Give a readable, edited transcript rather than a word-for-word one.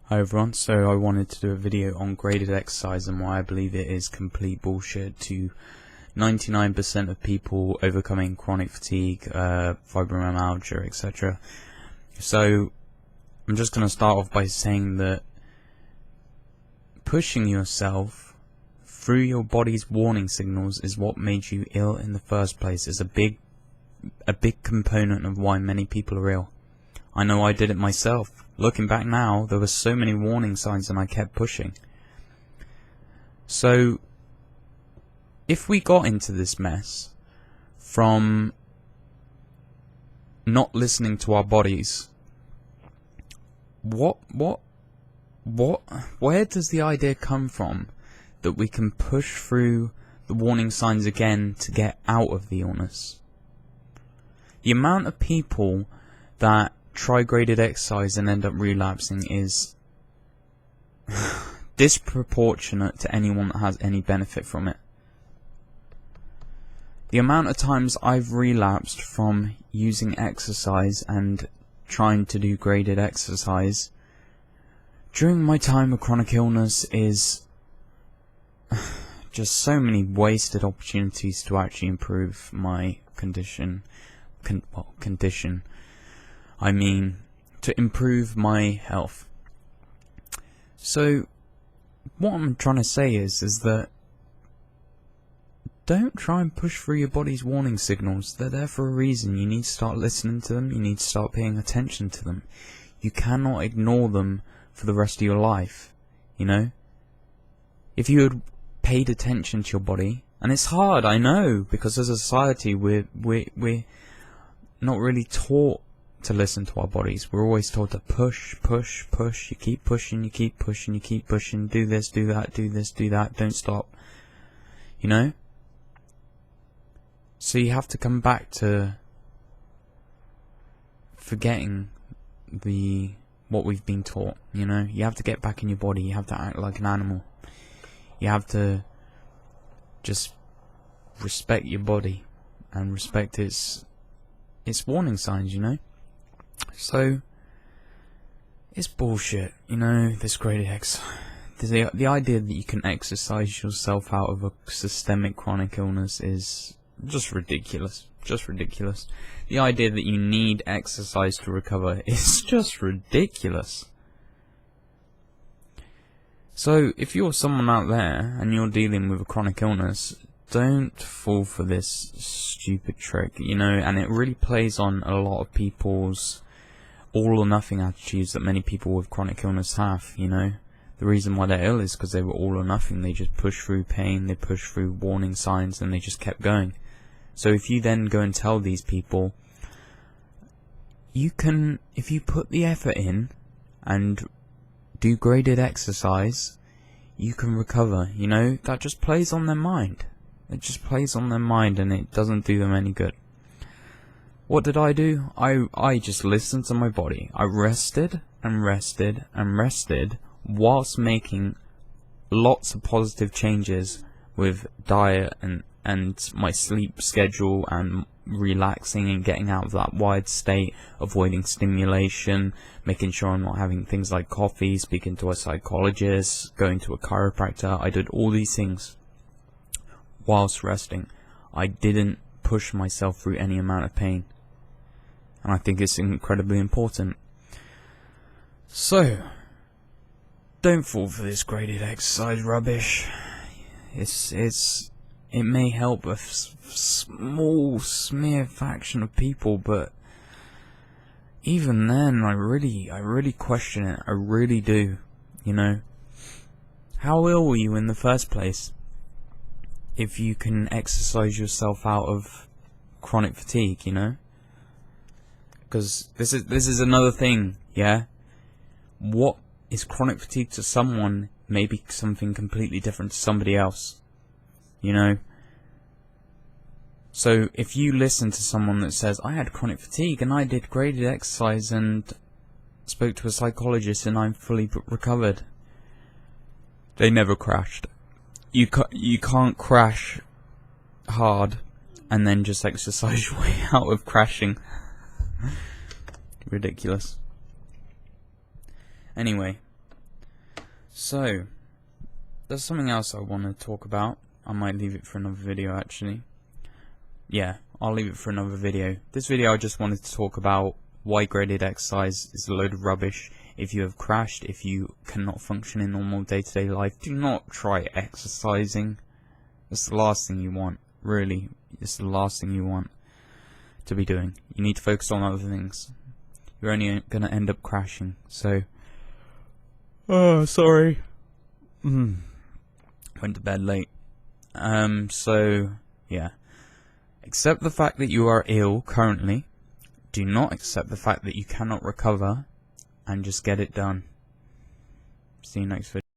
Hi everyone, so I wanted to do a video on graded exercise and why I believe it is complete bullshit to 99% of people overcoming chronic fatigue, fibromyalgia, etc. So I'm just going to start off by saying that pushing yourself through your body's warning signals is what made you ill in the first place. It's a big component of why many people are ill. I know I did it myself. Looking back now, there were so many warning signs and I kept pushing. So, if we got into this mess from not listening to our bodies, where does the idea come from that we can push through the warning signs again to get out of the illness? The amount of people that try graded exercise and end up relapsing is disproportionate to anyone that has any benefit from it. The amount of times I've relapsed from using exercise and trying to do graded exercise during my time of chronic illness is just so many wasted opportunities to actually improve my condition. I mean, to improve my health. So, what I'm trying to say is that don't try and push through your body's warning signals. They're there for a reason. You need to start listening to them. You need to start paying attention to them. You cannot ignore them for the rest of your life, you know? If you had paid attention to your body, and it's hard, I know, because as a society we're not really taught to listen to our bodies. We're always told to push. You keep pushing, you keep pushing, do this, do that, do this, do that, don't stop. You know? So you have to come back to forgetting what we've been taught, you know? You have to get back in your body, you have to act like an animal. You have to just respect your body and respect its warning signs, you know? So, it's bullshit, you know, this graded exercise. The idea that you can exercise yourself out of a systemic chronic illness is just ridiculous. The idea that you need exercise to recover is just ridiculous. So, if you're someone out there and you're dealing with a chronic illness, don't fall for this stupid trick, you know, and it really plays on a lot of people's all or nothing attitudes that many people with chronic illness have, you know. The reason why they're ill is because they were all or nothing. They just pushed through pain, they pushed through warning signs, and they just kept going. So if you then go and tell these people, you can, if you put the effort in and do graded exercise, you can recover, you know. That just plays on their mind. It just plays on their mind and it doesn't do them any good. What did I do? I just listened to my body. I rested whilst making lots of positive changes with diet and my sleep schedule and relaxing and getting out of that wide state, avoiding stimulation, making sure I'm not having things like coffee, speaking to a psychologist, going to a chiropractor. I did all these things whilst resting. I didn't push myself through any amount of pain. And I think it's incredibly important. So, don't fall for this graded exercise rubbish. It may help a small smear fraction of people, but even then, I really question it. I really do. You know, how ill were you in the first place? If you can exercise yourself out of chronic fatigue, you know? Because this is another thing, yeah? What is chronic fatigue to someone may be something completely different to somebody else, you know? So if you listen to someone that says, I had chronic fatigue and I did graded exercise and spoke to a psychologist and I'm fully recovered, they never crashed. You can't crash hard and then just exercise your way out of crashing. Ridiculous. Anyway, So, there's something else I want to talk about. I might leave it for another video actually. Yeah, I'll leave it for another video. This video I just wanted to talk about why graded exercise is a load of rubbish. If you have crashed, if you cannot function in normal day-to-day life, do not try exercising. It's the last thing you want, really. It's the last thing you want to be doing. You need to focus on other things. You're only going to end up crashing, so... Oh, sorry. Went to bed late. So, yeah. Accept the fact that you are ill currently. Do not accept the fact that you cannot recover. And just get it done. See you next video.